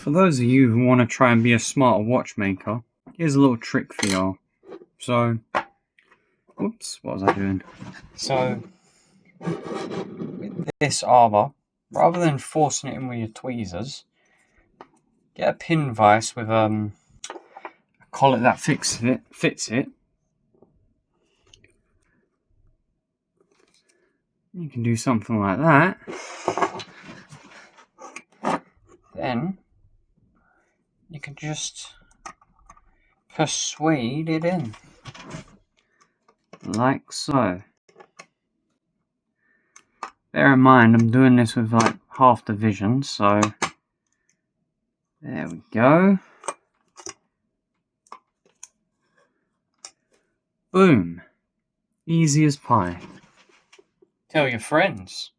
For those of you who want to try and be a smarter watchmaker, here's a little trick for y'all. So, whoops, what was I doing? So, with this arbour, rather than forcing it in with your tweezers, get a pin vise with a collet that fits it. You can do something like that. Then you can just persuade it in, like so. Bear in mind, I'm doing this with like half the vision, so there we go. Boom. Easy as pie. Tell your friends.